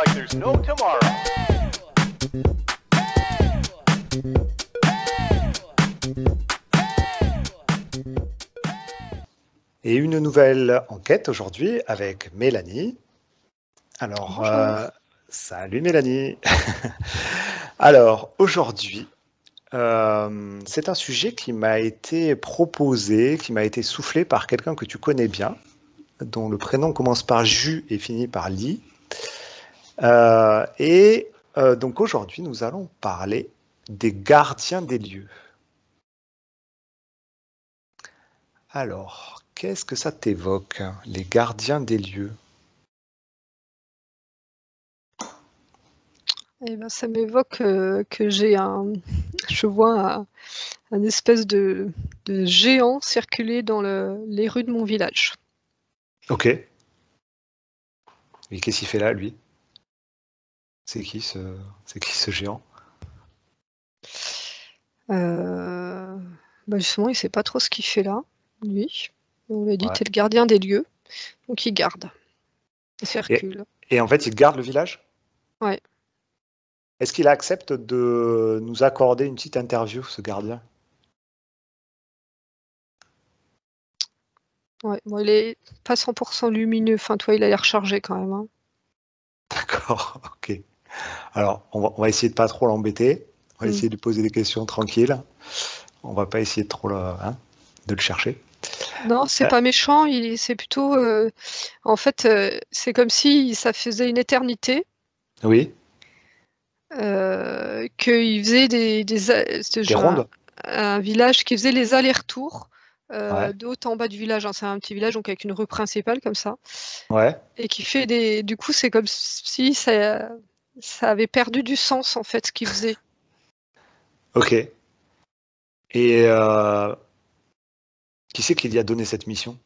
like there's no tomorrow. Et une nouvelle enquête aujourd'hui avec Mélanie. Alors, Bonjour. salut Mélanie. Alors, aujourd'hui, c'est un sujet qui m'a été proposé, qui m'a été soufflé par quelqu'un que tu connais bien, dont le prénom commence par Ju et finit par Li. Donc aujourd'hui, nous allons parler des gardiens des lieux. Alors, qu'est-ce que ça t'évoque, les gardiens des lieux? Eh ben, ça m'évoque que je vois un espèce de géant circuler dans les rues de mon village. Ok. Et qu'est-ce qu'il fait là, lui? C'est qui ce géant? Justement, il sait pas trop ce qu'il fait là, lui. On lui a dit, Ouais. t'es le gardien des lieux, donc il garde. Il circule. Et en fait, il garde le village? Ouais. Est-ce qu'il accepte de nous accorder une petite interview, ce gardien? Ouais. Bon, il est pas 100% lumineux. Enfin, toi, il a l'air chargé quand même. Hein. D'accord, ok. Alors, on va essayer de pas trop l'embêter. On va essayer de lui poser des questions tranquilles. On va pas essayer de trop de le chercher. Non, c'est pas méchant. C'est plutôt, en fait, c'est comme si ça faisait une éternité. Oui, Qu'il faisait des rondes? un village qui faisait les allers-retours Ouais, de haut en bas du village. Hein. C'est un petit village donc avec une rue principale comme ça. ouais, Et qui fait du coup, c'est comme si ça avait perdu du sens en fait ce qu'il faisait. ok. Et qui c'est qui lui a donné cette mission?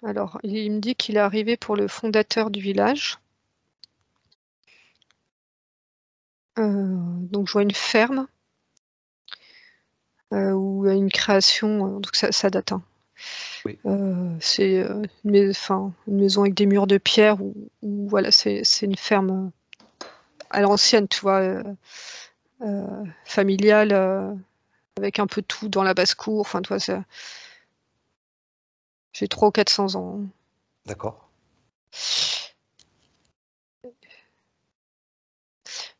Alors, il me dit qu'il est arrivé pour le fondateur du village. Donc, je vois une ferme où il y a une création, donc ça date. Hein. Oui. C'est une maison avec des murs de pierre où voilà, c'est une ferme à l'ancienne, tu vois, familiale, avec un peu tout dans la basse-cour. Enfin, tu vois, j'ai 300 ou 400 ans. D'accord.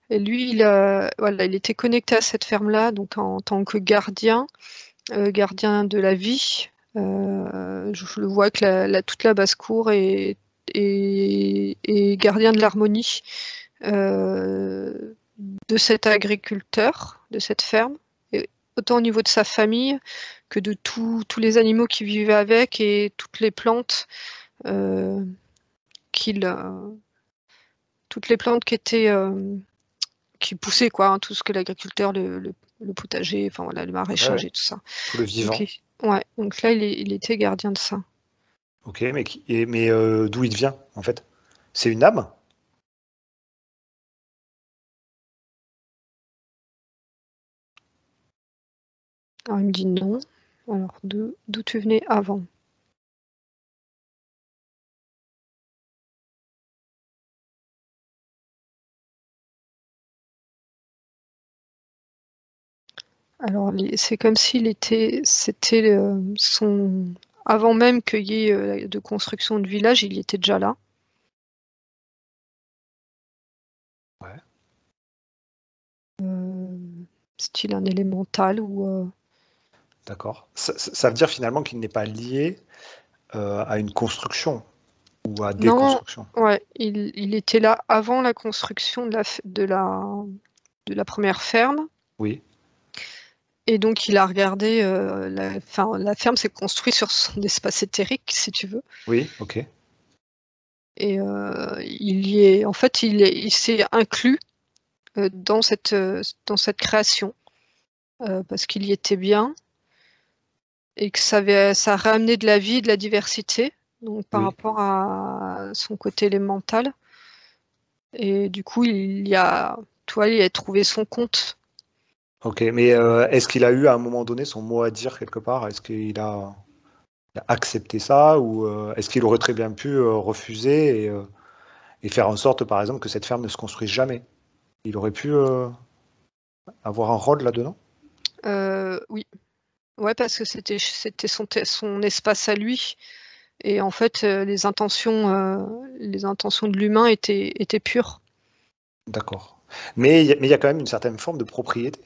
Et lui, voilà, il était connecté à cette ferme-là, donc en tant que gardien, gardien de la vie. Je le vois avec toute la basse-cour et gardien de l'harmonie de cet agriculteur, de cette ferme, et autant au niveau de sa famille que de tous les animaux qui vivaient avec et toutes les plantes toutes les plantes qui poussaient, quoi, hein, tout ce que l'agriculteur, le potager, enfin voilà, le Ouais, ouais. maraîchage et tout ça. Tout le vivant. Donc là, il était gardien de ça. Ok, mais d'où il vient, en fait? C'est une âme? Alors il me dit non. Alors d'où tu venais avant? Alors c'est comme c'était son avant même qu'il y ait de construction de village, il y était déjà là. Ouais. Style un élémental ou D'accord. Ça veut dire finalement qu'il n'est pas lié à une construction ou à des non, constructions. ouais, il était là avant la construction de la première ferme. Oui, Et donc, il a regardé, la ferme s'est construite sur son espace éthérique, si tu veux. oui, ok. Et en fait, il s'est inclus dans cette création parce qu'il y était bien et que ça a ramené de la vie, de la diversité, donc par Oui. rapport à son côté élémental. Et du coup, il a trouvé son compte. Ok, mais est-ce qu'il a eu à un moment donné son mot à dire quelque part? Est-ce qu'il a accepté ça ou est-ce qu'il aurait très bien pu refuser et faire en sorte, par exemple, que cette ferme ne se construise jamais? Il aurait pu avoir un rôle là-dedans? Oui. Ouais, parce que c'était son espace à lui. Et en fait, les intentions de l'humain étaient pures. D'accord. Mais il y a quand même une certaine forme de propriété.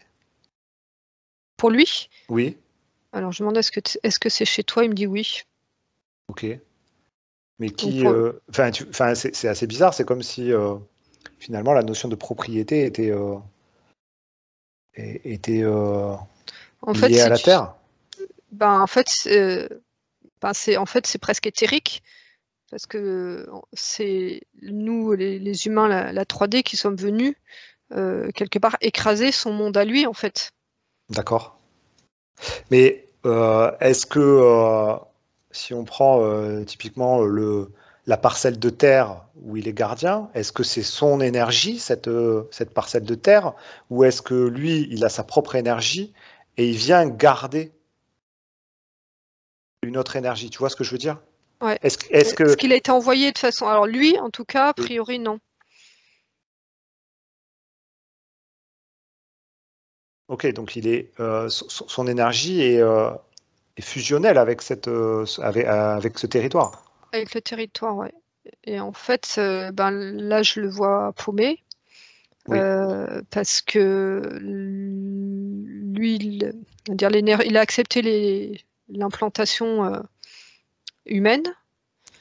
Pour lui, Oui, alors je demande est-ce que c'est chez toi? Il me dit oui. ok. Mais Donc qui, enfin, c'est assez bizarre. C'est comme si finalement la notion de propriété était en fait, liée à si la tu, terre. ben, en fait, c'est presque éthérique parce que c'est nous, les humains, la 3D, qui sommes venus quelque part écraser son monde à lui, en fait. D'accord. Mais est-ce que si on prend typiquement la parcelle de terre où il est gardien, est-ce que c'est son énergie, cette parcelle de terre, ou est-ce que lui, il a sa propre énergie et il vient garder une autre énergie? Tu vois ce que je veux dire? Ouais. Est-ce Ce que... qu'il a été envoyé de façon. Alors lui, en tout cas, a Oui. priori, non. Ok, donc il est, son énergie est fusionnelle avec, avec ce territoire. Avec le territoire, ouais. Et en fait, ben, là, je le vois paumé. Oui, Parce que lui, il a accepté l'implantation humaine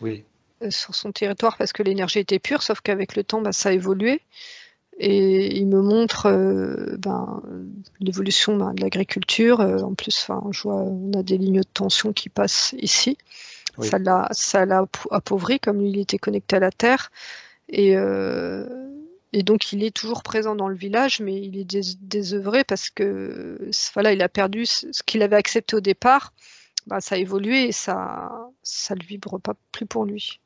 oui, sur son territoire parce que l'énergie était pure, sauf qu'avec le temps, bah, ça a évolué. Et il me montre ben, l'évolution de l'agriculture. En plus, enfin, je vois, on a des lignes de tension qui passent ici. oui. Ça l'a appauvri, comme lui, il était connecté à la terre. Et, et donc, il est toujours présent dans le village, mais il est désœuvré parce que voilà, il a perdu ce qu'il avait accepté au départ. Bah, ça a évolué et ça ne vibre pas plus pour lui.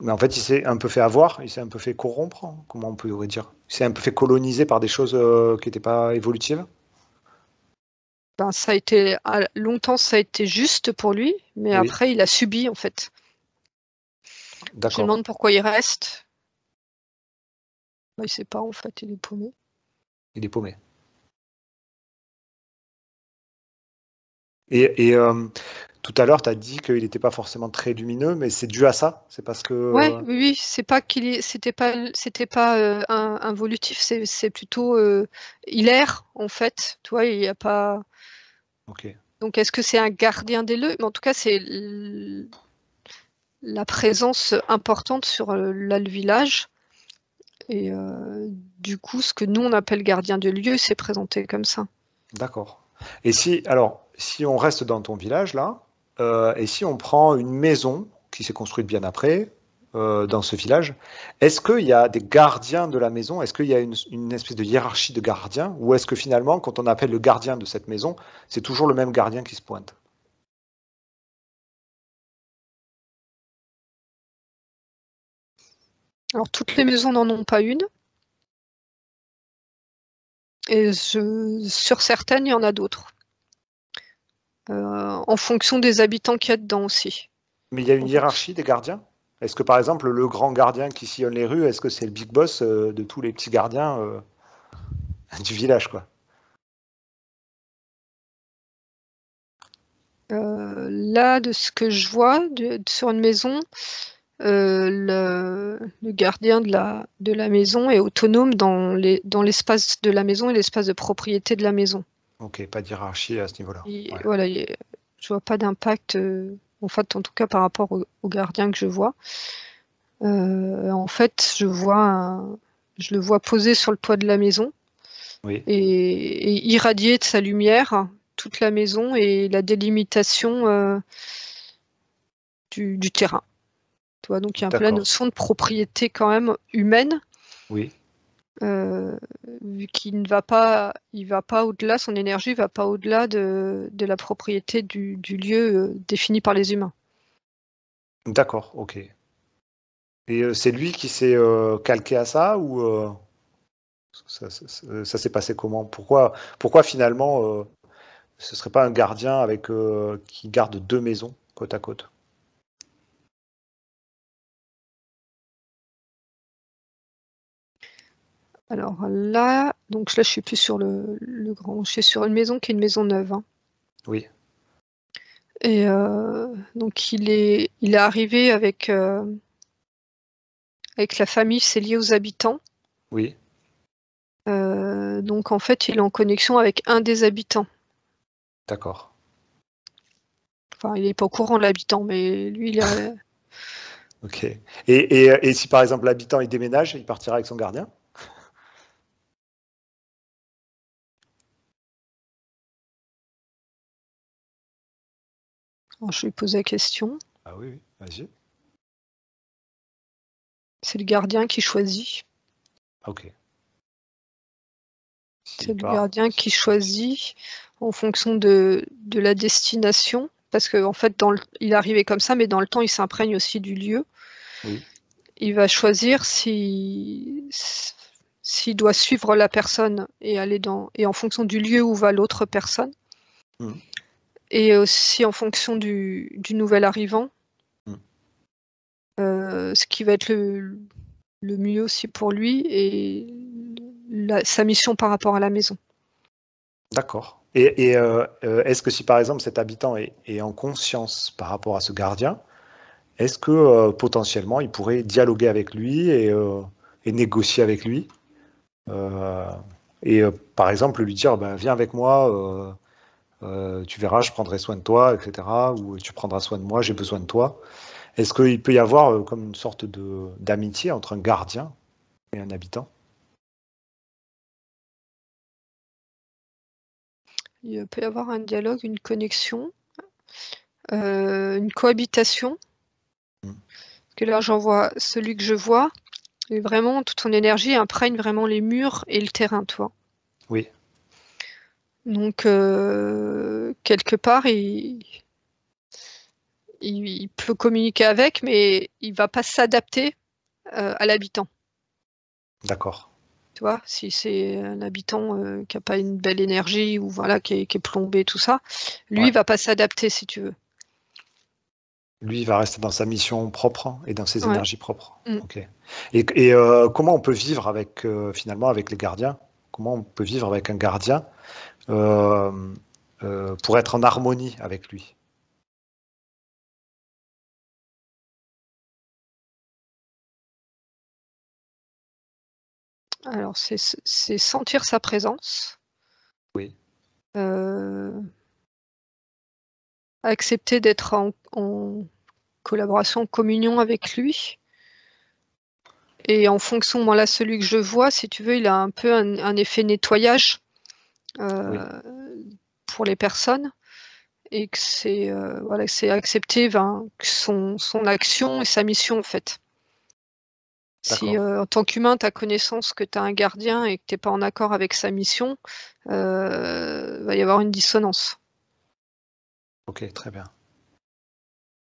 Mais en fait, il s'est un peu fait avoir, il s'est un peu fait corrompre, hein, comment on pourrait dire. Il s'est un peu fait coloniser par des choses qui n'étaient pas évolutives. Ben, longtemps, ça a été juste pour lui, mais Oui, après, il a subi en fait. Je lui d'accord. demande pourquoi il reste. Ben, il sait pas en fait, il est paumé. Il est paumé. Et tout à l'heure, tu as dit qu'il n'était pas forcément très lumineux, mais c'est dû à ça? C'est parce que... Ouais, oui, oui, c'est pas c'était pas involutif, c'est plutôt il erre en fait. Tu vois, il y a pas. Ok, Donc, est-ce que c'est un gardien des lieux? Mais en tout cas, c'est la présence importante sur là, le village. Et du coup, ce que nous on appelle gardien de lieu, c'est présenté comme ça. d'accord. Et si, alors, si on reste dans ton village, là, et si on prend une maison qui s'est construite bien après, dans ce village, est-ce qu'il y a des gardiens de la maison? Est-ce qu'il y a une espèce de hiérarchie de gardiens? Ou est-ce que finalement, quand on appelle le gardien de cette maison, c'est toujours le même gardien qui se pointe? Alors, toutes les maisons n'en ont pas une. Et sur certaines, il y en a d'autres. En fonction des habitants qu'il y a dedans aussi. Mais il y a une En fonction. hiérarchie des gardiens? Est-ce que par exemple, le grand gardien qui sillonne les rues, est-ce que c'est le big boss de tous les petits gardiens du village, quoi? Là, de ce que je vois sur une maison, le gardien de la maison est autonome dans l'espace de la maison et l'espace de propriété de la maison. Ok, pas de hiérarchie à ce niveau-là. Ouais. Voilà, je vois pas d'impact, en fait, en tout cas par rapport au gardien que je vois. En fait, je le vois posé sur le toit de la maison Oui, et irradier de sa lumière toute la maison et la délimitation du terrain. Tu vois, donc il y a un peu la d'accord. notion de propriété quand même humaine, Oui, vu qu'il ne va pas, il va pas au-delà, son énergie va pas au-delà de la propriété du lieu défini par les humains. d'accord, ok. Et c'est lui qui s'est calqué à ça ou ça s'est passé comment? Pourquoi finalement ce serait pas un gardien avec qui garde deux maisons? côte à côte. Alors là, donc là, je suis plus sur le grand. Je suis sur une maison qui est une maison neuve. Hein. Oui, Et donc il est arrivé avec la famille, c'est lié aux habitants. oui, Donc en fait, il est en connexion avec un des habitants. d'accord. Enfin, il n'est pas au courant de l'habitant, mais lui, il est. Ok. Et si par exemple l'habitant il déménage, il partira avec son gardien? Alors, je lui pose la question. Ah oui, oui, vas-y. C'est le gardien qui choisit. Ok. C'est S'il le part. gardien qui choisit en fonction de la destination. Parce qu'en fait, il est arrivé comme ça, mais dans le temps, il s'imprègne aussi du lieu. Oui, Il va choisir s'il doit suivre la personne et et en fonction du lieu où va l'autre personne. mm, Et aussi en fonction du nouvel arrivant. mm. Ce qui va être le mieux aussi pour lui et sa mission par rapport à la maison. D'accord. Et est-ce que si par exemple cet habitant est en conscience par rapport à ce gardien, est-ce que potentiellement il pourrait dialoguer avec lui et négocier avec lui euh, par exemple lui dire ben, viens avec moi, tu verras, je prendrai soin de toi, etc. Ou tu prendras soin de moi, j'ai besoin de toi. Est-ce qu'il peut y avoir comme une sorte d'amitié entre un gardien et un habitant? Il peut y avoir un dialogue, une connexion, une cohabitation. Mm. Parce que là, j'en vois celui que je vois, et vraiment, toute son énergie imprègne vraiment les murs et le terrain, toi. Oui, Donc, quelque part, il peut communiquer avec, mais il va pas s'adapter à l'habitant. d'accord. Tu vois, si c'est un habitant qui n'a pas une belle énergie ou voilà, qui est plombé, tout ça, lui, Ouais. il va pas s'adapter, si tu veux. Lui, il va rester dans sa mission propre et dans ses Ouais. énergies propres. Mm. Ok. Comment on peut vivre avec finalement avec les gardiens? Comment on peut vivre avec un gardien euh, pour être en harmonie avec lui? Alors, c'est sentir sa présence, Oui, euh, accepter d'être en collaboration, en communion avec lui. Et en fonction, moi là, celui que je vois, si tu veux, il a un peu un effet nettoyage oui, euh, pour les personnes. Et que c'est voilà, c'est accepter que son action et sa mission, en fait. Si d'accord. en tant qu'humain, tu as connaissance que tu as un gardien et que tu n'es pas en accord avec sa mission, va y avoir une dissonance. Ok, très bien.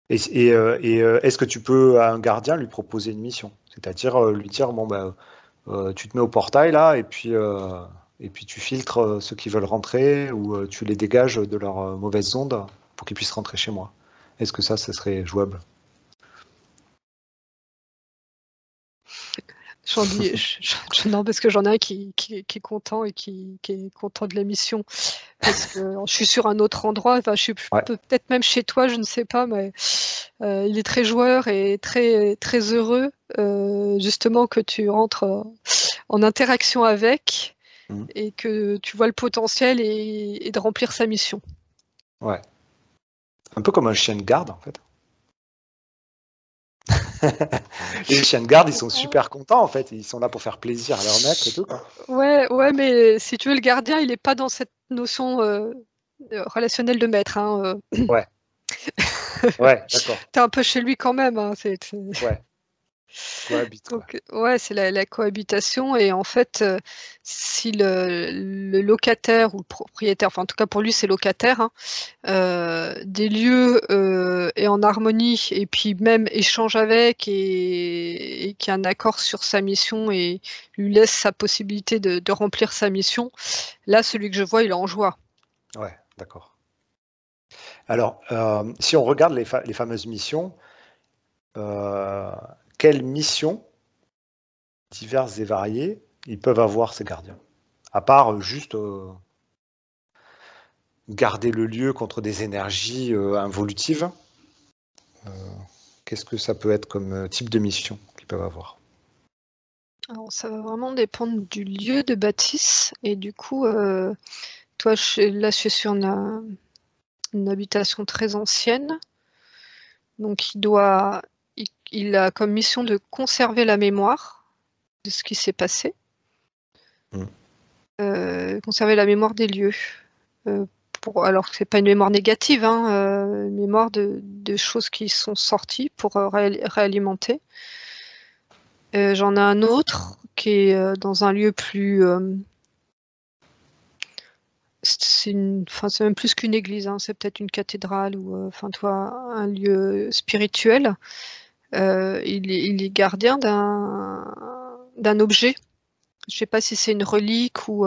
Est-ce que tu peux à un gardien lui proposer une mission? C'est-à-dire lui dire bon bah tu te mets au portail là et puis tu filtres ceux qui veulent rentrer ou tu les dégages de leurs mauvaises ondes pour qu'ils puissent rentrer chez moi. Est-ce que ça serait jouable? J'en dis, non, parce que j'en ai un qui est content et qui est content de la mission. Parce que je suis sur un autre endroit, enfin, je suis Ouais, peut-être même chez toi, je ne sais pas, mais il est très joueur et très, très heureux, justement, que tu rentres en interaction avec mhm, et que tu vois le potentiel et de remplir sa mission. ouais. Un peu comme un chien de garde en fait. Et les chiens de garde, ils sont super contents en fait. Ils sont là pour faire plaisir à leur maître et tout, quoi. Ouais, ouais, mais si tu veux, le gardien, il n'est pas dans cette notion relationnelle de maître. Hein, Ouais, ouais, d'accord. T'es un peu chez lui quand même. Hein, Ouais, cohabite quoi. Donc, ouais, c'est la cohabitation. Et en fait, si le locataire ou le propriétaire, enfin, en tout cas pour lui, c'est locataire, hein, des lieux est en harmonie et puis même échange avec et qu'il y a un accord sur sa mission et lui laisse sa possibilité de remplir sa mission, là, celui que je vois, il est en joie. Ouais, d'accord. Alors, si on regarde les fameuses missions, quelles missions diverses et variées ils peuvent avoir ces gardiens? À part juste garder le lieu contre des énergies involutives, euh, qu'est-ce que ça peut être comme type de mission qu'ils peuvent avoir? Alors, ça va vraiment dépendre du lieu de bâtisse. Et du coup, toi, là, je suis sur une habitation très ancienne. Donc, il a comme mission de conserver la mémoire de ce qui s'est passé, conserver la mémoire des lieux. Alors que c'est pas une mémoire négative, hein, une mémoire de choses qui sont sorties pour réalimenter. J'en ai un autre qui est dans un lieu plus. C'est même plus qu'une église, hein, c'est peut-être une cathédrale ou un lieu spirituel. Il est gardien d'un objet. Je ne sais pas si c'est une relique ou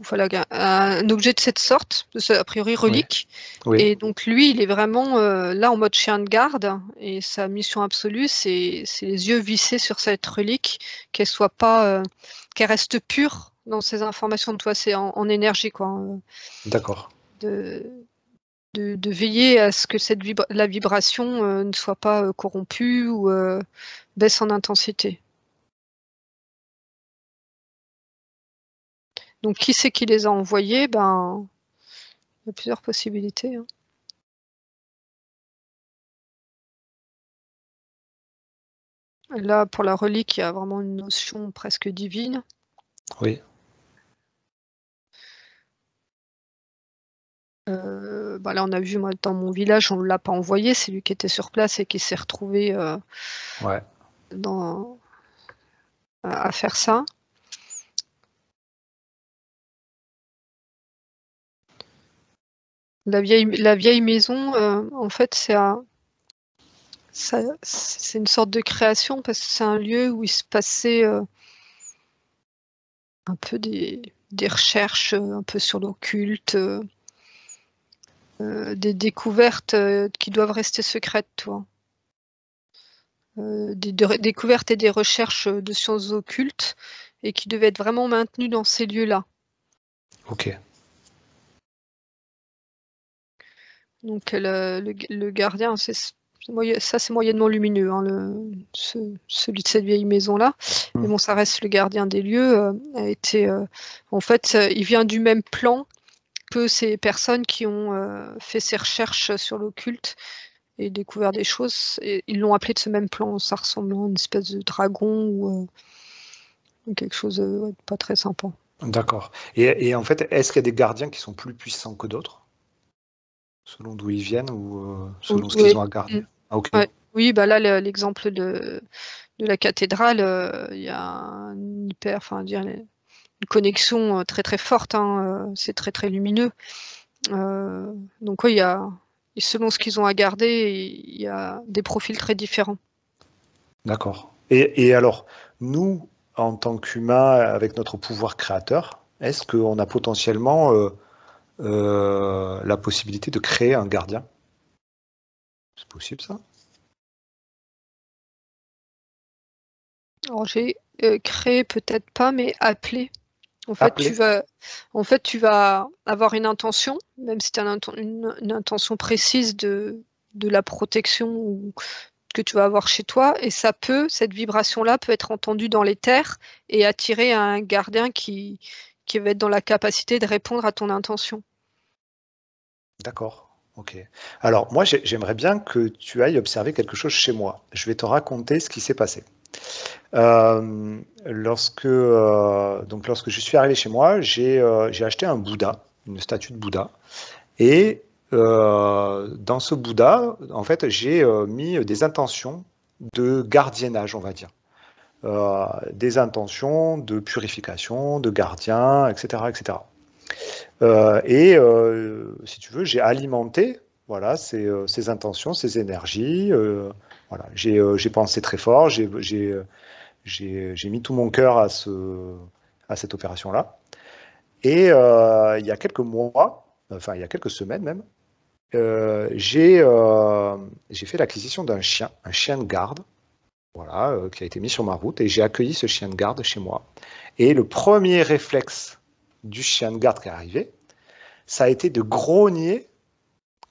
voilà, un objet de cette sorte, a priori relique. Oui. Et donc lui, il est vraiment là en mode chien de garde. Et sa mission absolue, c'est les yeux vissés sur cette relique, qu'elle soit pas, qu'elle reste pure dans ses informations de toi. C'est en énergie, quoi. D'accord. De veiller à ce que la vibration ne soit pas corrompue ou baisse en intensité. Donc, qui c'est qui les a envoyés? Ben, il y a plusieurs possibilités, hein. Là, pour la relique, il y a vraiment une notion presque divine. Oui. Là, on a vu, moi, dans mon village, on ne l'a pas envoyé, c'est lui qui était sur place et qui s'est retrouvé Ouais. à faire ça. La vieille maison, en fait, c'est une sorte de création parce que c'est un lieu où il se passait un peu des recherches un peu sur l'occulte, des découvertes qui doivent rester secrètes, toi. Des découvertes et des recherches de sciences occultes et qui devaient être vraiment maintenues dans ces lieux-là. Ok. Donc le gardien, ça c'est moyennement lumineux, hein, celui de cette vieille maison-là. Mais bon, ça reste le gardien des lieux. A été, en fait, il vient du même plan que ces personnes qui ont fait ces recherches sur l'occulte et découvert des choses. Et ils l'ont appelé de ce même plan. Ça ressemble à une espèce de dragon ou quelque chose de pas très sympa. D'accord. Et en fait, est-ce qu'il y a des gardiens qui sont plus puissants que d'autres, selon d'où ils viennent ou selon ce qu'ils ont à garder? Ah, ok. Ouais. Oui, bah là, l'exemple de la cathédrale, il y a une connexion très très forte, hein, c'est très très lumineux. Donc oui, selon ce qu'ils ont à garder, il y a des profils très différents. D'accord. Et alors, nous, en tant qu'humains, avec notre pouvoir créateur, est-ce qu'on a potentiellement la possibilité de créer un gardien? C'est possible, ça? Alors j'ai créé peut-être pas, mais appelé. En fait, Appeler? tu vas avoir une intention, même si tu as une intention précise de la protection ou que tu vas avoir chez toi, et cette vibration-là peut être entendue dans l'éther et attirer un gardien qui va être dans la capacité de répondre à ton intention. D'accord. Ok. Alors, moi, j'aimerais bien que tu ailles observer quelque chose chez moi. Je vais te raconter ce qui s'est passé. Lorsque je suis arrivé chez moi, j'ai acheté un Bouddha, une statue de Bouddha. Et dans ce Bouddha, en fait, j'ai mis des intentions de gardiennage, on va dire. Des intentions de purification, de gardien, etc. etc. Si tu veux, j'ai alimenté voilà, ces intentions, ces énergies. Voilà. J'ai pensé très fort, j'ai mis tout mon cœur à cette opération-là. Et il y a quelques mois, enfin il y a quelques semaines même, j'ai fait l'acquisition d'un chien, un chien de garde, voilà, qui a été mis sur ma route, et j'ai accueilli ce chien de garde chez moi. Et le premier réflexe du chien de garde qui est arrivé, ça a été de grogner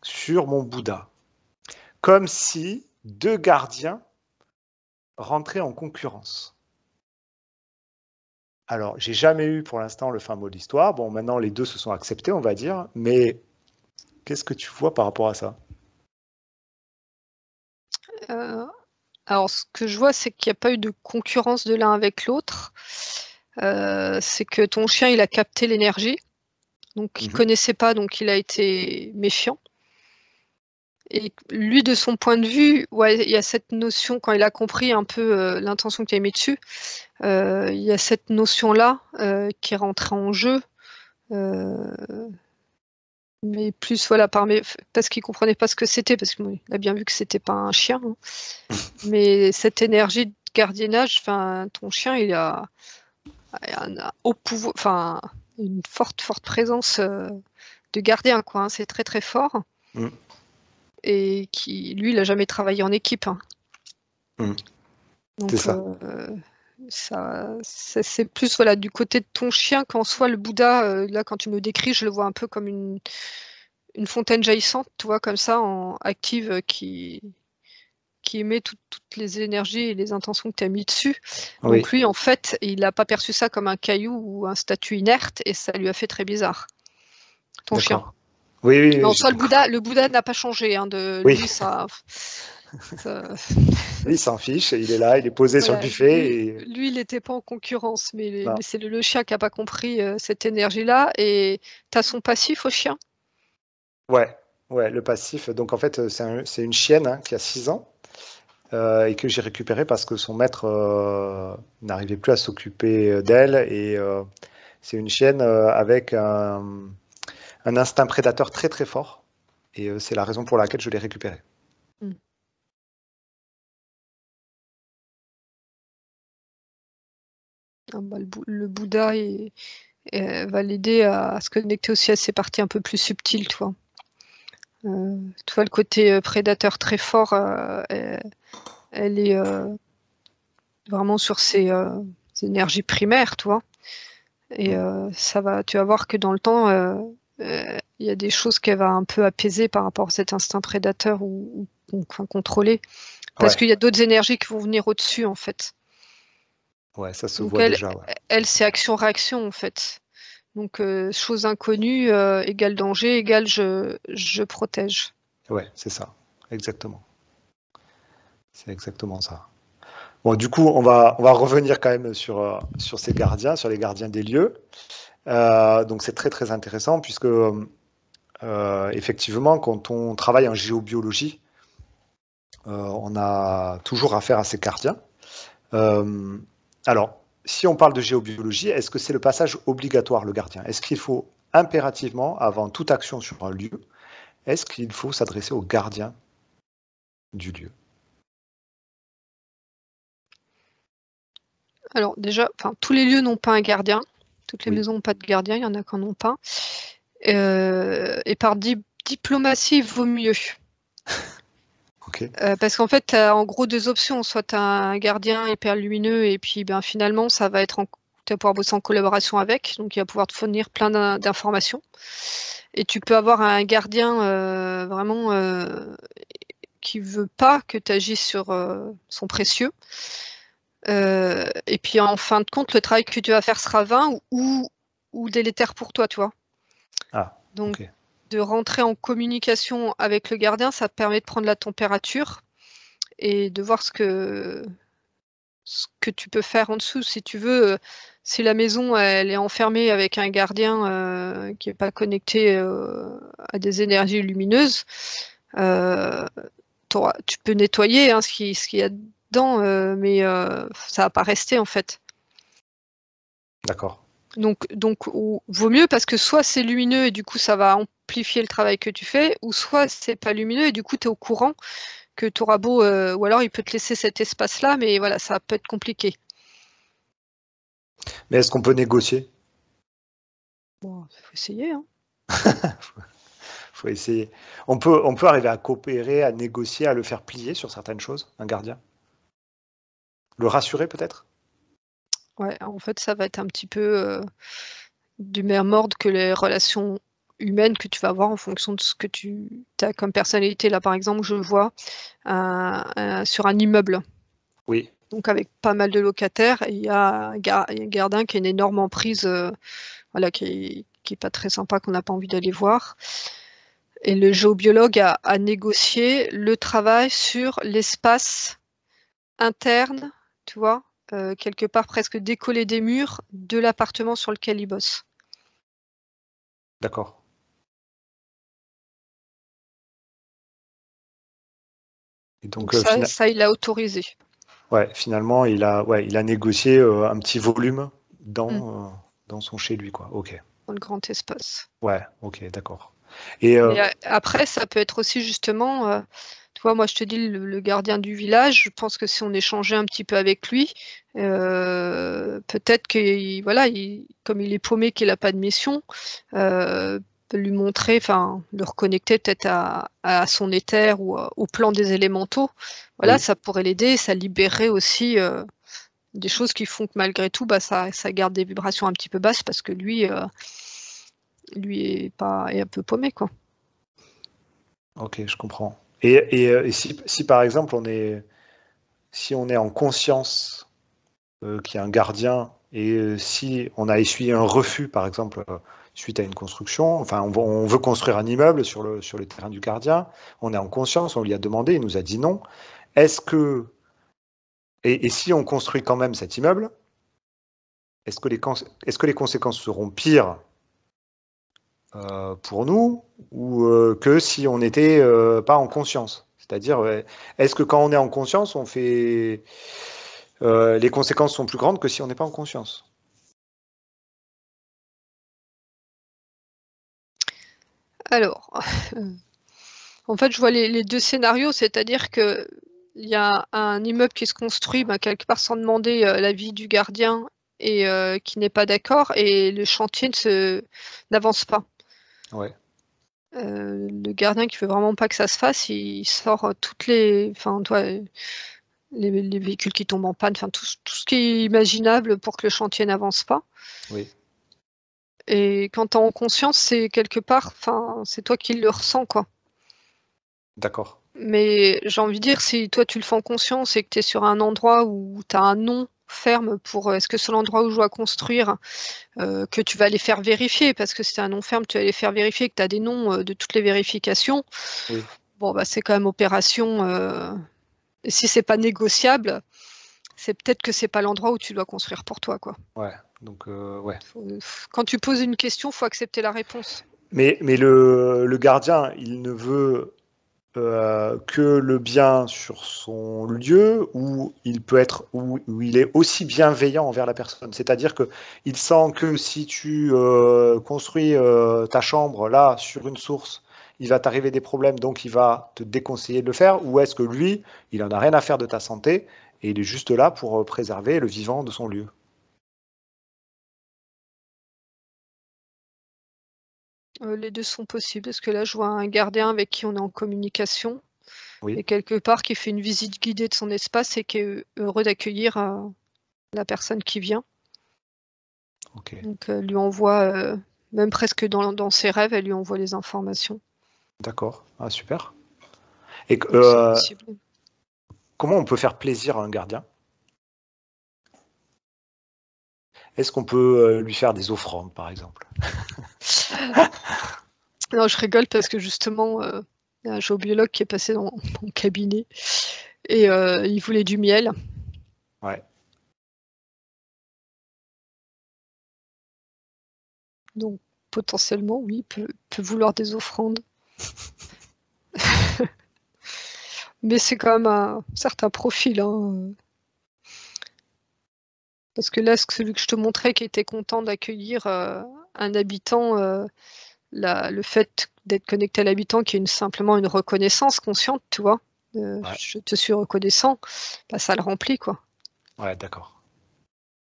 sur mon Bouddha, comme si deux gardiens rentraient en concurrence. Alors, j'ai jamais eu pour l'instant le fin mot de l'histoire. Bon, maintenant les deux se sont acceptés, on va dire, mais qu'est-ce que tu vois par rapport à ça? Alors, ce que je vois, c'est qu'il n'y a pas eu de concurrence de l'un avec l'autre. C'est que ton chien, il a capté l'énergie. Donc, il ne connaissait pas, donc il a été méfiant. Et lui, de son point de vue, ouais, il y a cette notion, quand il a compris un peu l'intention que tu as mis dessus, il y a cette notion-là qui est rentrée en jeu. Mais plus, voilà, parce qu'il ne comprenait pas ce que c'était, parce qu'il a bien vu que c'était pas un chien. Hein. Mais cette énergie de gardiennage, ton chien, il a un haut pouvoir, une forte présence de gardien, quoi. Hein. C'est très très fort. Et lui, il n'a jamais travaillé en équipe. Hein. Donc, c'est ça. C'est plus voilà, du côté de ton chien qu'en soit le Bouddha. Là, quand tu me le décris, je le vois un peu comme une fontaine jaillissante, tu vois, comme ça, en active, qui émet toutes les énergies et les intentions que tu as mis dessus. Oui. Donc lui, en fait, il n'a pas perçu ça comme un caillou ou un statut inerte, et ça lui a fait très bizarre. Ton chien. Oui, oui, Mais en oui, soi, le Bouddha n'a pas changé. Hein, oui. Lui, ça... Lui, il s'en fiche, il est là, il est posé sur le buffet. Lui, il n'était pas en concurrence, mais c'est le chien qui n'a pas compris cette énergie-là. Et tu as son passif au chien? Ouais, le passif. Donc en fait, c'est une chienne, hein, qui a 6 ans, et que j'ai récupérée parce que son maître n'arrivait plus à s'occuper d'elle. Et c'est une chienne avec un instinct prédateur très très fort. Et c'est la raison pour laquelle je l'ai récupérée. Le Bouddha va l'aider à se connecter aussi à ses parties un peu plus subtiles, tu vois. Tu vois, le côté prédateur très fort, elle est vraiment sur ses énergies primaires, tu vois. Et tu vas voir que dans le temps, il y a des choses qu'elle va un peu apaiser par rapport à cet instinct prédateur ou contrôler. Parce qu'il y a d'autres énergies qui vont venir au-dessus, en fait. Ouais, ça se Donc voit déjà. Ouais. Elle, c'est action-réaction, en fait. Donc, chose inconnue égale danger, égale je protège. Ouais, c'est ça. Exactement. C'est exactement ça. Bon, du coup, on va revenir quand même sur ces gardiens, sur les gardiens des lieux. Donc, c'est très, très intéressant puisque, effectivement, quand on travaille en géobiologie, on a toujours affaire à ces gardiens. Alors, si on parle de géobiologie, est-ce que c'est le passage obligatoire, le gardien? Est-ce qu'il faut impérativement, avant toute action sur un lieu, est-ce qu'il faut s'adresser au gardien du lieu? Alors déjà, tous les lieux n'ont pas un gardien. Toutes les maisons n'ont pas de gardien, il y en a qui n'en ont pas. Et par diplomatie, il vaut mieux. Okay. Parce qu'en fait, tu as en gros deux options. Soit tu as un gardien hyper lumineux et puis finalement, tu vas pouvoir bosser en collaboration avec. Donc, il va pouvoir te fournir plein d'informations. Et tu peux avoir un gardien vraiment qui ne veut pas que tu agisses sur son précieux. Et puis, en fin de compte, le travail que tu vas faire sera vain ou délétère pour toi, tu vois. Donc, de rentrer en communication avec le gardien, ça permet de prendre la température et de voir ce que tu peux faire en dessous. Si tu veux, si la maison elle est enfermée avec un gardien qui n'est pas connecté à des énergies lumineuses, tu peux nettoyer ce qu'il y a dedans, mais ça va pas rester en fait. D'accord. Donc vaut mieux parce que soit c'est lumineux et du coup ça va amplifier le travail que tu fais, ou soit c'est pas lumineux et du coup tu es au courant que tu auras beau, ou alors il peut te laisser cet espace-là, mais voilà, ça peut être compliqué. Mais est-ce qu'on peut négocier? Bon, il faut essayer. Hein. Faut essayer. On peut arriver à coopérer, à négocier, à le faire plier sur certaines choses, un gardien. Le rassurer peut-être? Ouais, en fait, ça va être un petit peu du même ordre que les relations humaines que tu vas avoir en fonction de ce que tu as comme personnalité. Là, par exemple, je vois sur un immeuble, Oui, donc avec pas mal de locataires, et il y a un gardien qui a une énorme emprise, voilà, qui est pas très sympa, qu'on n'a pas envie d'aller voir. Et le géobiologue a négocié le travail sur l'espace interne, tu vois, quelque part presque décollé des murs de l'appartement sur lequel il bosse. d'accord. Et Donc donc, ça, il l'a autorisé. ouais, finalement, il a négocié un petit volume Mm. dans son chez lui, quoi. Ok. Dans le grand espace. Ouais, ok, d'accord. Et Mais après, ça peut être aussi justement, tu vois, moi je te dis, le gardien du village, je pense que si on échangeait un petit peu avec lui, peut-être que, voilà, comme il est paumé, qu'il n'a pas de mission, peut lui montrer, enfin, le reconnecter peut-être à son éther ou au plan des élémentaux. Voilà, oui, ça pourrait l'aider, ça libérerait aussi des choses qui font que malgré tout, bah, ça garde des vibrations un petit peu basses parce que lui est un peu paumé, quoi. ok, je comprends. Et si par exemple si on est en conscience qu'il y a un gardien et si on a essuyé un refus, par exemple, suite à une construction, enfin on veut construire un immeuble sur le terrain du gardien, on est en conscience, on lui a demandé, il nous a dit non. Est-ce que, et si on construit quand même cet immeuble, est-ce que les conséquences seront pires pour nous ou que si on n'était pas en conscience? C'est-à-dire, est-ce que quand on est en conscience, les conséquences sont plus grandes que si on n'est pas en conscience? Alors, en fait, je vois les deux scénarios, c'est-à-dire que il y a un immeuble qui se construit, bah, quelque part sans demander l'avis du gardien et qui n'est pas d'accord, et le chantier n'avance pas. Ouais, Le gardien qui veut vraiment pas que ça se fasse, il sort toutes les, enfin, toi, les véhicules qui tombent en panne, enfin tout ce qui est imaginable pour que le chantier n'avance pas. oui, Et quand tu es en conscience, c'est quelque part, enfin, c'est toi qui le ressens, quoi. d'accord. Mais j'ai envie de dire, si toi tu le fais en conscience et que tu es sur un endroit où tu as un nom ferme pour est-ce que c'est l'endroit où je dois construire, que tu vas aller faire vérifier, parce que si c'est un nom ferme, tu vas aller faire vérifier, que tu as des noms de toutes les vérifications, Oui, bon, bah, c'est quand même opération. Et si c'est pas négociable, c'est peut-être que c'est pas l'endroit où tu dois construire pour toi, quoi. ouais. Donc, ouais. Quand tu poses une question, faut accepter la réponse. Mais le gardien, il ne veut que le bien sur son lieu où il peut être, où il est aussi bienveillant envers la personne. C'est-à-dire que il sent que si tu construis ta chambre là sur une source, il va t'arriver des problèmes, donc il va te déconseiller de le faire. Ou est-ce que lui, il en a rien à faire de ta santé et il est juste là pour préserver le vivant de son lieu? Les deux sont possibles, parce que là, je vois un gardien avec qui on est en communication, Oui, et quelque part qui fait une visite guidée de son espace et qui est heureux d'accueillir la personne qui vient. ok, Donc, lui envoie, même presque dans ses rêves, elle lui envoie les informations. d'accord, ah, super. Et Donc, c'est possible. comment on peut faire plaisir à un gardien? Est-ce qu'on peut lui faire des offrandes, par exemple? Non, je rigole parce que justement, il y a un géobiologue qui est passé dans mon cabinet et il voulait du miel. Ouais, Donc, potentiellement, oui, peut vouloir des offrandes. Mais c'est quand même un certain profil, hein. Parce que là, celui que je te montrais, qui était content d'accueillir un habitant, le fait d'être connecté à l'habitant, qui est simplement une reconnaissance consciente, tu vois, ouais, je te suis reconnaissant, bah, ça le remplit, quoi. ouais, d'accord.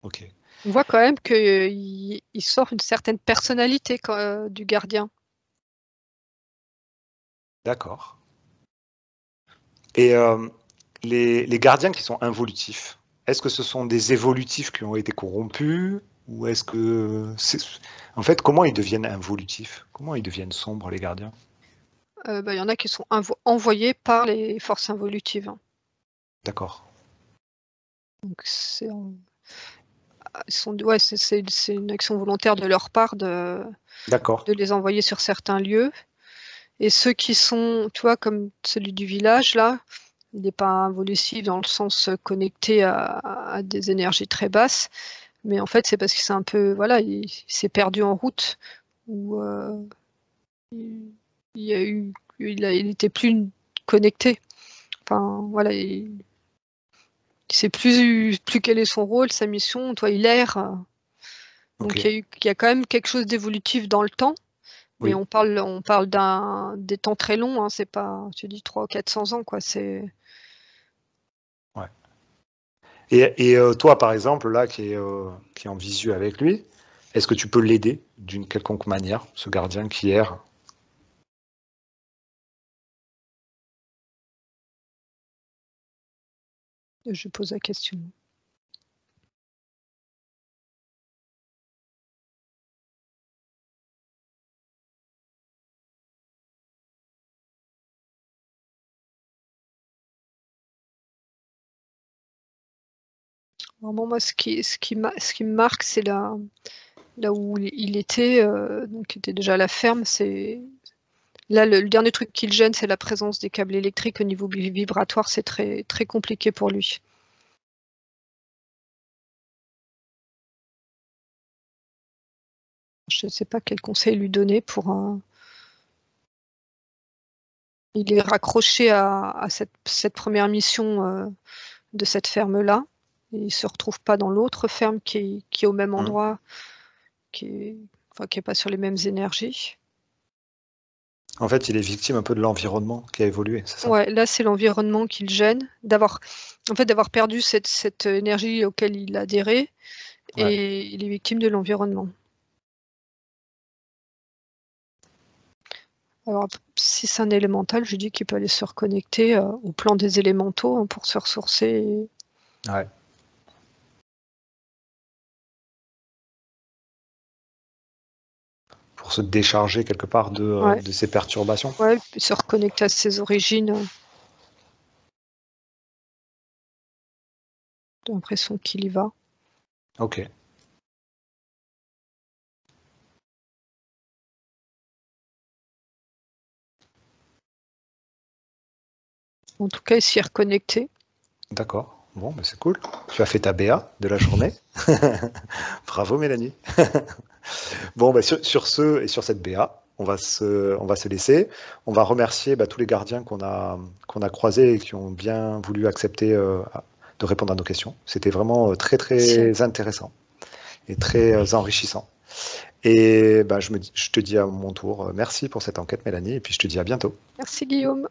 Ok. On voit quand même qu'il il sort une certaine personnalité du gardien. D'accord. Et les gardiens qui sont involutifs, est-ce que ce sont des évolutifs qui ont été corrompus ou est-ce que en fait, comment ils deviennent involutifs? Comment ils deviennent sombres, les gardiens? Bah, il y en a qui sont envoyés par les forces involutives, hein. D'accord. Donc ouais, c'est une action volontaire de leur part D'accord. de les envoyer sur certains lieux. Et ceux qui sont, tu vois, comme celui du village, là, il n'est pas involutif dans le sens connecté à des énergies très basses, mais en fait, c'est parce qu'il s'est un peu, voilà, il s'est perdu en route, ou il y a eu, il était plus connecté. Enfin, voilà, il sait plus quel est son rôle, sa mission. Toi, il erre. Donc, Ok. il y a quand même quelque chose d'évolutif dans le temps. Mais Oui. on parle des temps très longs, hein, c'est pas, tu dis 300 ou 400 ans, quoi. Ouais. Et toi, par exemple, là, qui est en visu avec lui, est-ce que tu peux l'aider d'une quelconque manière, ce gardien qui erre? Je pose la question. Vraiment, moi, ce qui me marque, c'est là où il était, donc il était déjà à la ferme. Là, le dernier truc qui le gêne, c'est la présence des câbles électriques au niveau vibratoire. C'est très, très compliqué pour lui. Je ne sais pas quel conseil lui donner il est raccroché à cette première mission de cette ferme-là. Il ne se retrouve pas dans l'autre ferme qui est au même Mmh. endroit, enfin, qui est pas sur les mêmes énergies. En fait, il est victime un peu de l'environnement qui a évolué, c'est ça? Ouais, là, c'est l'environnement qui le gêne, en fait, d'avoir perdu cette énergie auquel il adhérait, Ouais. et il est victime de l'environnement. Alors, si c'est un élémental, je dis qu'il peut aller se reconnecter au plan des élémentaux, hein, pour se ressourcer. Ouais. Pour se décharger quelque part Ouais, de ces perturbations. ouais, puis se reconnecter à ses origines. J'ai l'impression qu'il y va. Ok. En tout cas, il s'y est reconnecté. D'accord. Bon, ben c'est cool. Tu as fait ta BA de la journée. Bravo, Mélanie. Bon, ben sur ce et sur cette BA, on va se laisser. On va remercier tous les gardiens qu'on a croisés et qui ont bien voulu accepter de répondre à nos questions. C'était vraiment très, Merci, très intéressant et très enrichissant. Et je te dis à mon tour, merci pour cette enquête, Mélanie, et puis je te dis à bientôt. merci Guillaume.